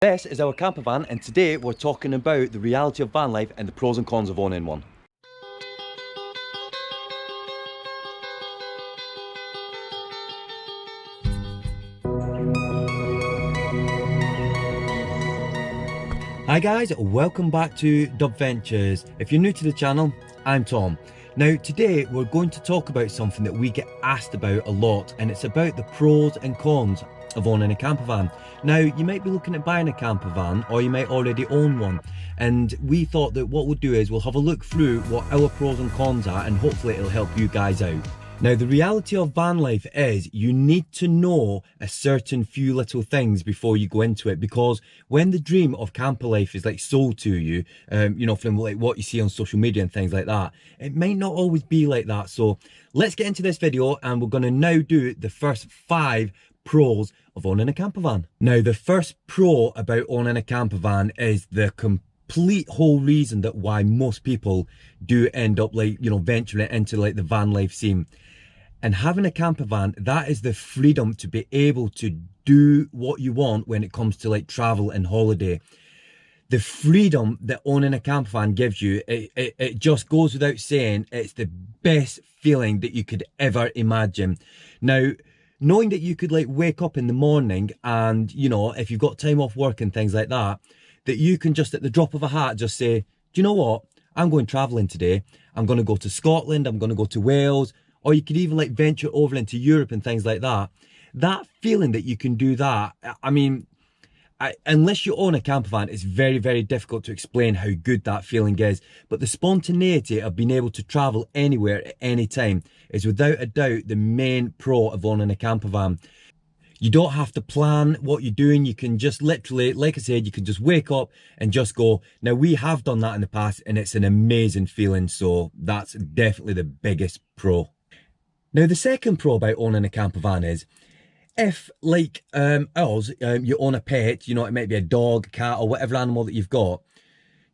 This is our camper van, and today we're talking about the reality of van life and the pros and cons of owning one. Hi guys, welcome back to Dubventures. If you're new to the channel, I'm Tom. Now today we're going to talk about something that we get asked about a lot, and it's about the pros and cons of owning a camper van. Now you might be looking at buying a camper van, or you might already own one, and we thought that what we'll do is we'll have a look through what our pros and cons are, and hopefully it'll help you guys out. Now the reality of van life is you need to know a certain few little things before you go into it, because when the dream of camper life is like sold to you, from like what you see on social media and things like that, it might not always be like that. So let's get into this video, and we're going to now do the first 5 pros of owning a camper van. Now the first pro about owning a camper van is the complete whole reason that why most people do end up venturing into like the van life scene. And having a camper van, that is the freedom to be able to do what you want when it comes to like travel and holiday. The freedom that owning a camper van gives you, it just goes without saying, it's the best feeling that you could ever imagine. Now, knowing that you could like wake up in the morning and, if you've got time off work and things like that, that you can just at the drop of a hat just say, do you know what? I'm going traveling today. I'm going to go to Scotland. I'm going to go to Wales. Or you could even like venture over into Europe and things like that. That feeling that you can do that, unless you own a camper van, it's very, very difficult to explain how good that feeling is. But the spontaneity of being able to travel anywhere at any time is without a doubt the main pro of owning a camper van. You don't have to plan what you're doing. You can just literally, like I said, you can just wake up and just go. Now, we have done that in the past, and it's an amazing feeling. So that's definitely the biggest pro. Now, the second pro about owning a camper van is, if, like us, you own a pet, it might be a dog, cat, or whatever animal that you've got,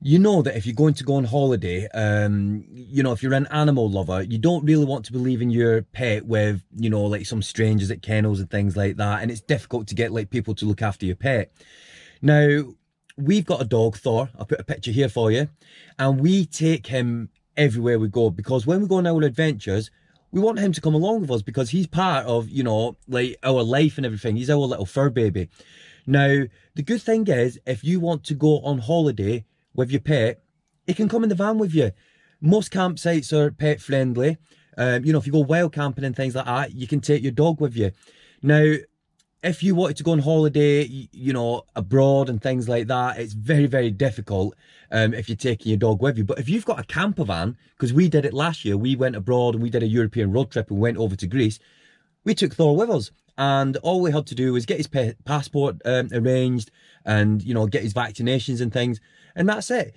you know that if you're going to go on holiday, if you're an animal lover, you don't really want to be leaving your pet with, like some strangers at kennels and things like that, and it's difficult to get, like, people to look after your pet. Now, we've got a dog, Thor. I'll put a picture here for you, and we take him everywhere we go, because when we go on our adventures, we want him to come along with us because he's part of, like our life and everything. He's our little fur baby. Now, the good thing is, if you want to go on holiday with your pet, it can come in the van with you. Most campsites are pet friendly. If you go wild camping and things like that, you can take your dog with you. Now, if you wanted to go on holiday, abroad and things like that, it's very, very difficult if you're taking your dog with you. But if you've got a camper van, because we did it last year, we went abroad and we did a European road trip and went over to Greece. We took Thor with us, and all we had to do was get his passport arranged and, get his vaccinations and things. And that's it.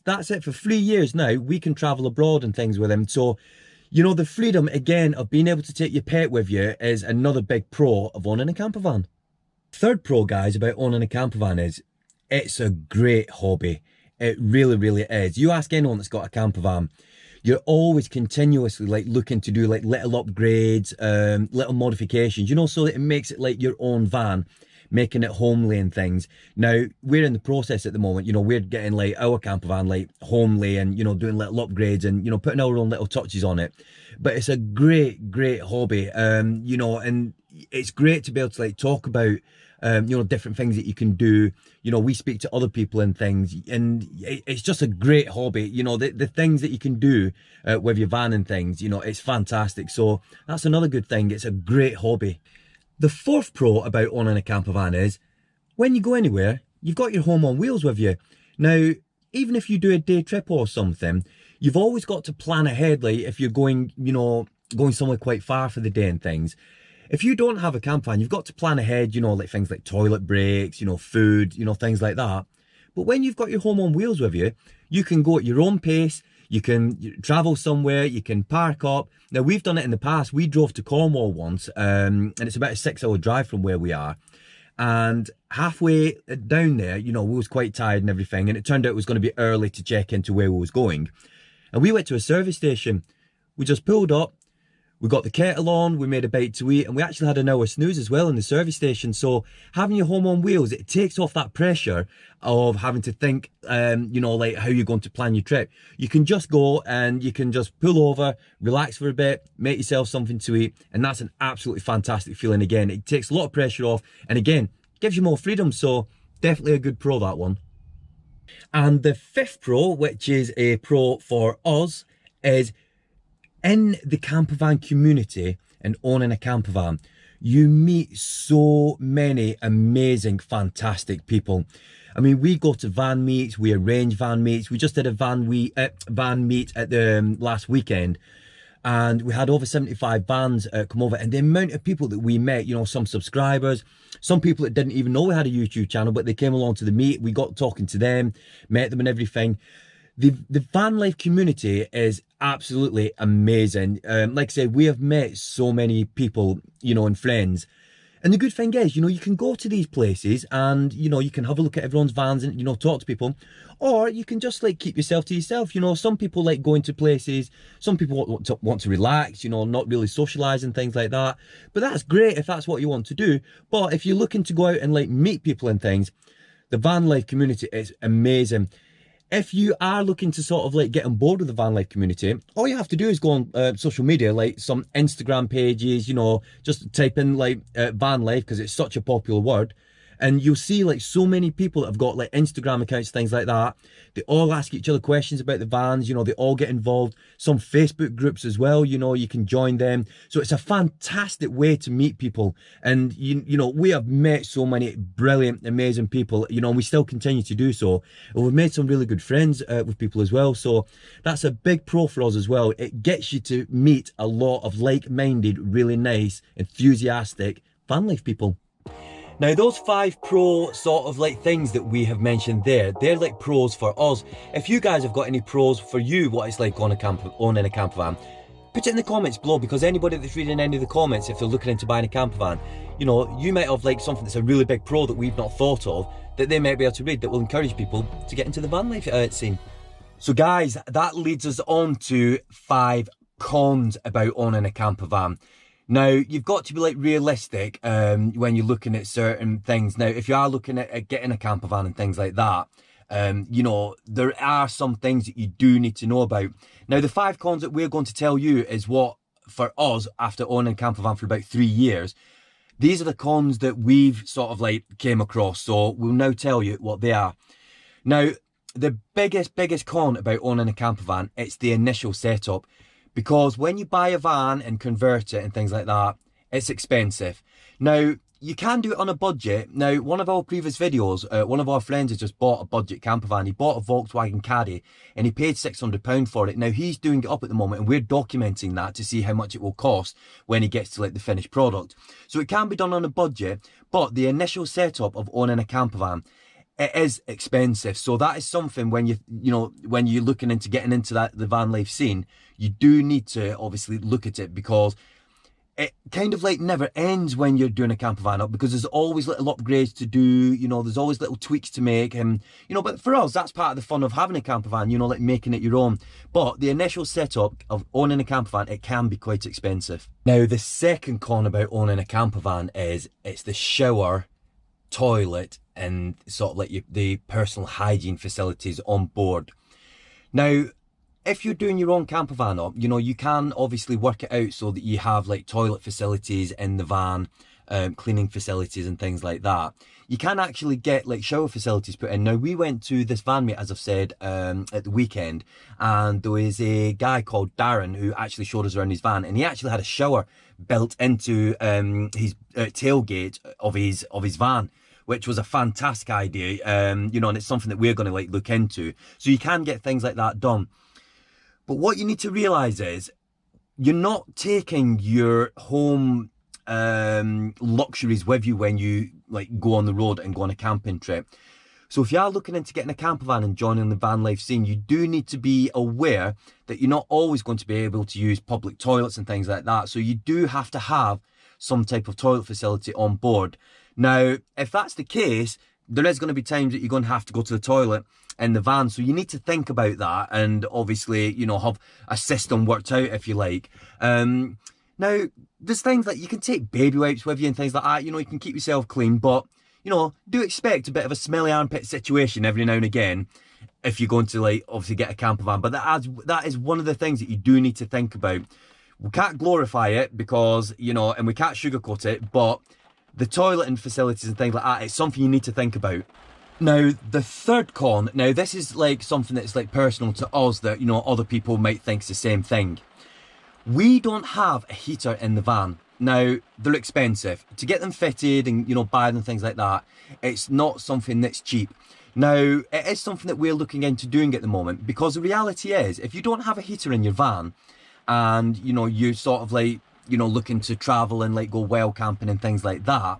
That's it for 3 years now. We can travel abroad and things with him. So, the freedom, again, of being able to take your pet with you is another big pro of owning a camper van. Third pro, guys, about owning a camper van is it's a great hobby. It really, really is. You ask anyone that's got a camper van, you're always continuously like looking to do like little upgrades, little modifications, so that it makes it like your own van, making it homely and things. Now, we're in the process at the moment, we're getting like our camper van like homely and, doing little upgrades and, putting our own little touches on it. But it's a great, great hobby, and it's great to be able to like talk about, different things that you can do. We speak to other people and things, and it's just a great hobby. The things that you can do with your van and things, it's fantastic. So that's another good thing. It's a great hobby. The fourth pro about owning a camper van is, when you go anywhere, you've got your home on wheels with you. Now, even if you do a day trip or something, you've always got to plan ahead, like if you're going, going somewhere quite far for the day and things. If you don't have a camper van, you've got to plan ahead, like things like toilet breaks, food, things like that. But when you've got your home on wheels with you, you can go at your own pace. You can travel somewhere, you can park up. Now, we've done it in the past. We drove to Cornwall once, and it's about a 6-hour drive from where we are. And halfway down there, we was quite tired and everything, and it turned out it was going to be early to check into where we was going. And we went to a service station. We just pulled up, We got the kettle on, we made a bite to eat, and we actually had an hour snooze as well in the service station. So having your home on wheels, it takes off that pressure of having to think, you know, like how you're going to plan your trip. You can just go and you can just pull over, relax for a bit, make yourself something to eat, and that's an absolutely fantastic feeling. Again, it takes a lot of pressure off, and again, gives you more freedom. So definitely a good pro, that one. And the fifth pro, which is a pro for us, is in the campervan community and owning a campervan, you meet so many amazing, fantastic people. I mean, we go to van meets, we arrange van meets. We just did a van meet at the last weekend, and we had over 75 vans come over, and the amount of people that we met, you know, some subscribers, some people that didn't even know we had a YouTube channel, but they came along to the meet, we got talking to them, met them and everything. The van life community is absolutely amazing. Like I said, we have met so many people, you know, and friends. And the good thing is, you know, you can go to these places and, you know, you can have a look at everyone's vans and, you know, talk to people. Or you can just like keep yourself to yourself. You know, some people like going to places. Some people want to relax, you know, not really socialise and things like that. But that's great if that's what you want to do. But if you're looking to go out and like meet people and things, the van life community is amazing. If you are looking to sort of like get on board with the van life community, all you have to do is go on social media, like some Instagram pages, you know, just type in like van life, because it's such a popular word. And you'll see like so many people that have got like Instagram accounts, things like that. They all ask each other questions about the vans, you know, they all get involved. Some Facebook groups as well, you know, you can join them. So it's a fantastic way to meet people. And, you know, we have met so many brilliant, amazing people, you know, and we still continue to do so. And we've made some really good friends with people as well. So that's a big pro for us as well. It gets you to meet a lot of like-minded, really nice, enthusiastic van life people. Now, those 5 pro sort of like things that we have mentioned there, they're like pros for us. If you guys have got any pros for you, what it's like owning a camper van, put it in the comments below, because anybody that's reading any of the comments, if they're looking into buying a camper van, you know, you might have like something that's a really big pro that we've not thought of, that they might be able to read, that will encourage people to get into the van life scene. So guys, that leads us on to 5 cons about owning a camper van. Now, you've got to be like realistic when you're looking at certain things. Now, if you are looking at getting a camper van and things like that, you know, there are some things that you do need to know about. Now, the 5 cons that we're going to tell you is what, for us, after owning a camper van for about 3 years, these are the cons that we've sort of like came across. So we'll now tell you what they are. Now, the biggest con about owning a camper van, it's the initial setup. Because when you buy a van and convert it and things like that, it's expensive. Now, you can do it on a budget. Now, one of our previous videos, one of our friends has just bought a budget camper van. He bought a Volkswagen Caddy and he paid £600 for it. Now, he's doing it up at the moment and we're documenting that to see how much it will cost when he gets to like the finished product. So it can be done on a budget, but the initial setup of owning a camper van, it is expensive. So that is something when when you're looking into getting into the van life scene, you do need to obviously look at it, because it kind of like never ends when you're doing a camper van up, because there's always little upgrades to do, you know, there's always little tweaks to make, and you know, but for us, that's part of the fun of having a camper van, you know, like making it your own. But the initial setup of owning a camper van, it can be quite expensive. Now, the second con about owning a camper van is it's the shower, toilet, and sort of like the personal hygiene facilities on board. Now, if you're doing your own camper van up, you know, you can obviously work it out so that you have like toilet facilities in the van, cleaning facilities and things like that. You can actually get like shower facilities put in. Now, we went to this van meet, as I've said, at the weekend, and there was a guy called Darren who actually showed us around his van, and he actually had a shower built into his tailgate of his van, which was a fantastic idea, you know, and it's something that we're going to like look into. So you can get things like that done. But what you need to realize is you're not taking your home luxuries with you when you like go on the road and go on a camping trip. So if you are looking into getting a camper van and joining the van life scene, you do need to be aware that you're not always going to be able to use public toilets and things like that. So you do have to have some type of toilet facility on board. Now, if that's the case, there is going to be times that you're going to have to go to the toilet in the van. So you need to think about that and obviously, you know, have a system worked out, if you like. Now, there's things like you can take baby wipes with you and things like that, you know, you can keep yourself clean, but, you know, do expect a bit of a smelly armpit situation every now and again if you're going to, like, obviously get a camper van. But that is one of the things that you do need to think about. We can't glorify it because, you know, and we can't sugarcoat it, but the toileting facilities and things like that, it's something you need to think about. Now, the third con, now this is like something that's like personal to us that, you know, other people might think is the same thing. We don't have a heater in the van. Now, they're expensive. To get them fitted and, you know, buy them, things like that, it's not something that's cheap. Now, it is something that we're looking into doing at the moment, because the reality is, if you don't have a heater in your van and, you know, you're sort of like, you know, looking to travel and like go wild camping and things like that,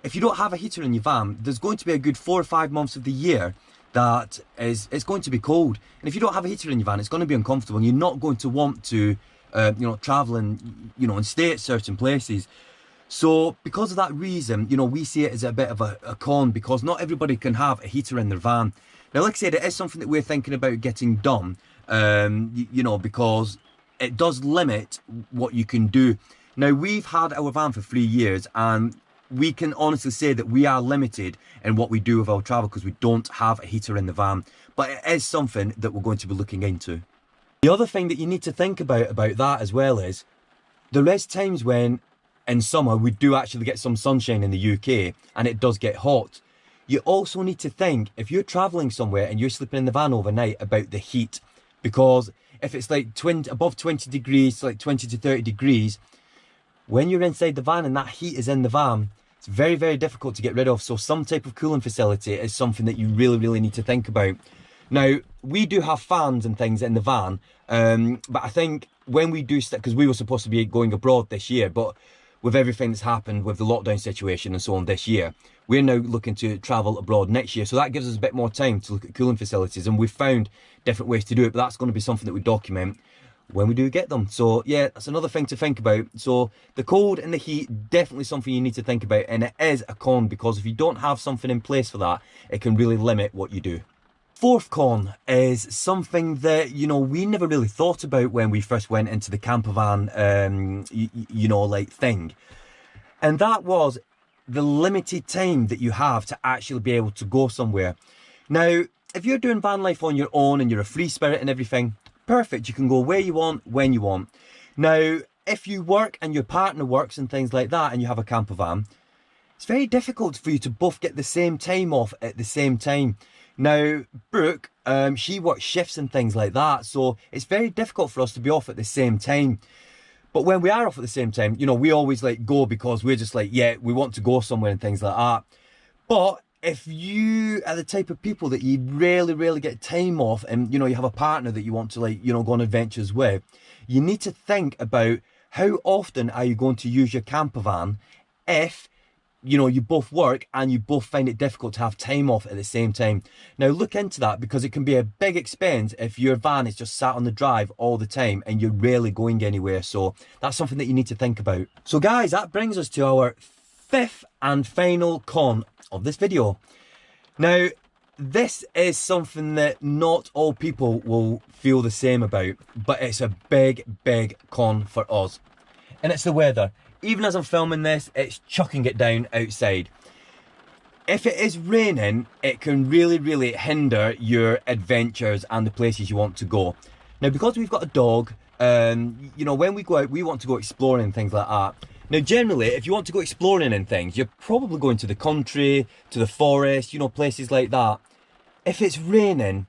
if you don't have a heater in your van, there's going to be a good 4 or 5 months of the year that it's going to be cold. And if you don't have a heater in your van, it's going to be uncomfortable and you're not going to want to you know, travel and, you know, and stay at certain places. So because of that reason, you know, we see it as a bit of a con, because not everybody can have a heater in their van. Now, like I said, it is something that we're thinking about getting done, you know, because it does limit what you can do. Now, we've had our van for 3 years and we can honestly say that we are limited in what we do with our travel because we don't have a heater in the van. But it is something that we're going to be looking into. The other thing that you need to think about that as well is, there is times when in summer we do actually get some sunshine in the UK and it does get hot. You also need to think, if you're traveling somewhere and you're sleeping in the van overnight, about the heat, because if it's like above 20 degrees, like 20 to 30 degrees, when you're inside the van and that heat is in the van, it's very, very difficult to get rid of. So some type of cooling facility is something that you really, really need to think about. Now, we do have fans and things in the van, but I think when we do, because we were supposed to be going abroad this year, but with everything that's happened with the lockdown situation and so on this year, we're now looking to travel abroad next year. So that gives us a bit more time to look at cooling facilities, and we've found different ways to do it, but that's going to be something that we document when we do get them. So yeah, that's another thing to think about. So the cold and the heat, definitely something you need to think about, and it is a con, because if you don't have something in place for that, it can really limit what you do. Fourth con is something that, you know, we never really thought about when we first went into the campervan, you know, like thing. And that was the limited time that you have to actually be able to go somewhere. Now, if you're doing van life on your own and you're a free spirit and everything, perfect. You can go where you want, when you want. Now, if you work and your partner works and things like that and you have a campervan, it's very difficult for you to both get the same time off at the same time. Now, Brooke, she works shifts and things like that, so it's very difficult for us to be off at the same time. But when we are off at the same time, you know, we always like go because we're just like, yeah, we want to go somewhere and things like that. But if you are the type of people that you really get time off, and, you know, you have a partner that you want to, like, you know, go on adventures with, you need to think about how often are you going to use your campervan if, you know, you both work and you both find it difficult to have time off at the same time. Now, look into that, because it can be a big expense if your van is just sat on the drive all the time and you're rarely going anywhere. So that's something that you need to think about. So guys, that brings us to our fifth and final con of this video. Now, this is something that not all people will feel the same about, but it's a big con for us, and it's the weather. Even as I'm filming this, it's chucking it down outside. If it is raining, it can really hinder your adventures and the places you want to go. Now, because we've got a dog, you know, when we go out, we want to go exploring and things like that. Now, generally, if you want to go exploring and things, you're probably going to the country, to the forest, you know, places like that. If it's raining,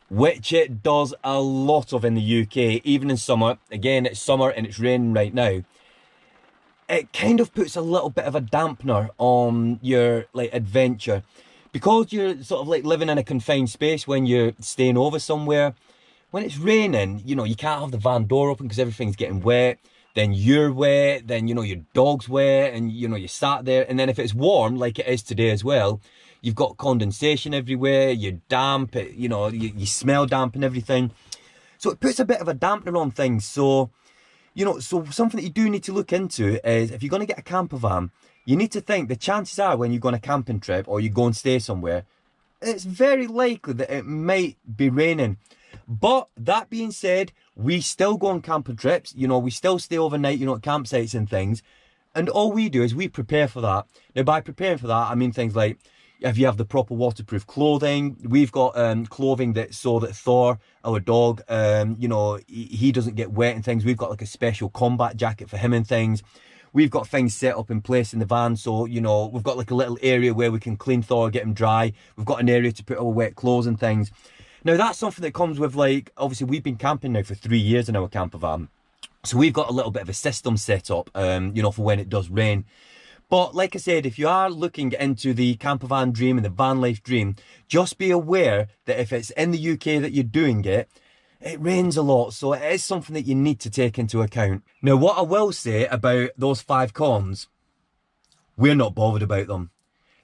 which it does a lot of in the UK, even in summer, again, it's summer and it's raining right now, it kind of puts a little bit of a dampener on your, like, adventure. Because you're sort of like living in a confined space when you're staying over somewhere, when it's raining, you know, you can't have the van door open because everything's getting wet. Then you're wet, then, you know, your dog's wet, and, you know, you sat there. And then if it's warm, like it is today as well, you've got condensation everywhere, you're damp, you know, you smell damp and everything. So it puts a bit of a dampener on things. So, you know, so something that you do need to look into is, if you're going to get a camper van, you need to think the chances are when you go on a camping trip or you go and stay somewhere, it's very likely that it might be raining. But that being said, we still go on camping trips. You know, we still stay overnight, you know, at campsites and things. And all we do is we prepare for that. Now, by preparing for that, I mean things like, if you have the proper waterproof clothing, we've got clothing so that Thor, our dog, you know, he doesn't get wet and things. We've got like a special combat jacket for him and things. We've got things set up in place in the van, so, you know, we've got like a little area where we can clean Thor, get him dry. We've got an area to put our wet clothes and things. Now, that's something that comes with, like, obviously we've been camping now for 3 years in our camper van. So we've got a little bit of a system set up, you know, for when it does rain. But like I said, if you are looking into the campervan dream and the van life dream, just be aware that if it's in the UK that you're doing it, it rains a lot. So it is something that you need to take into account. Now, what I will say about those 5 cons, we're not bothered about them.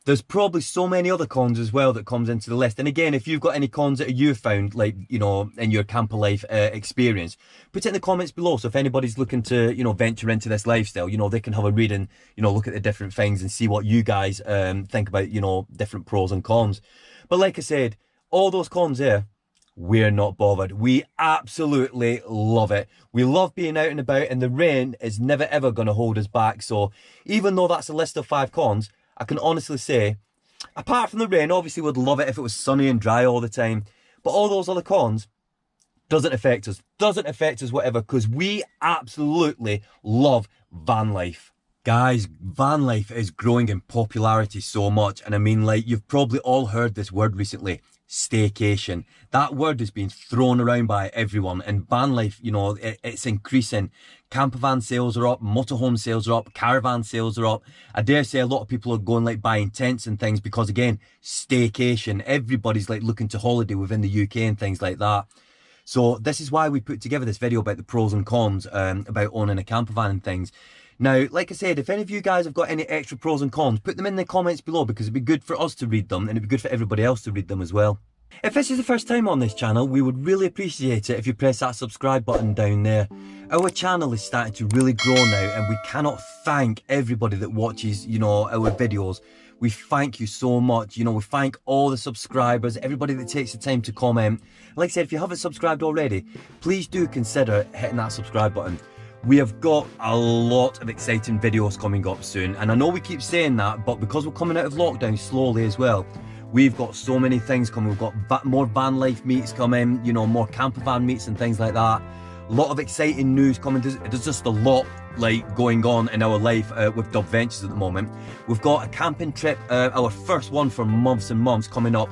There's probably so many other cons as well that comes into the list. And again, if you've got any cons that you've found, like, you know, in your camper life experience, put it in the comments below. So if anybody's looking to, you know, venture into this lifestyle, you know, they can have a read and, you know, look at the different things and see what you guys think about, you know, different pros and cons. But like I said, all those cons there, we're not bothered. We absolutely love it. We love being out and about, and the rain is never ever going to hold us back. So even though that's a list of 5 cons, I can honestly say, apart from the rain, obviously would love it if it was sunny and dry all the time. But all those other cons doesn't affect us. Doesn't affect us whatever, because we absolutely love van life. Guys, van life is growing in popularity so much. And I mean, like, you've probably all heard this word recently. Staycation. That word has been thrown around by everyone, and van life, you know, it's increasing. Campervan sales are up, motorhome sales are up, caravan sales are up. I dare say a lot of people are going like buying tents and things because, again, staycation. Everybody's like looking to holiday within the UK and things like that. So this is why we put together this video about the pros and cons about owning a campervan and things. Now, like I said, if any of you guys have got any extra pros and cons, put them in the comments below, because it'd be good for us to read them and it'd be good for everybody else to read them as well. If this is the first time on this channel, we would really appreciate it if you press that subscribe button down there. Our channel is starting to really grow now, and we cannot thank everybody that watches, you know, our videos. We thank you so much. You know, we thank all the subscribers, everybody that takes the time to comment. Like I said, if you haven't subscribed already, please do consider hitting that subscribe button. We have got a lot of exciting videos coming up soon, and I know we keep saying that, but because we're coming out of lockdown slowly as well, we've got so many things coming. We've got more van life meets coming, you know, more campervan meets and things like that. A lot of exciting news coming. There's just a lot like going on in our life with dubventures at the moment. We've got a camping trip, our first one for months and months, coming up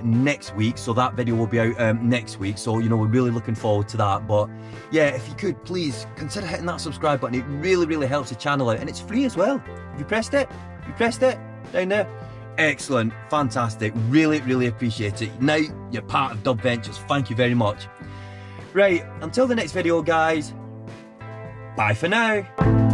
next week. So that video will be out next week. So, you know, we're really looking forward to that. But yeah, if you could please consider hitting that subscribe button. It really, really helps the channel out, and it's free as well. Have you pressed it? Have you pressed it down there? Excellent, fantastic, really, really appreciate it. Now you're part of dubventures. Thank you very much. Right, until the next video, guys, bye for now.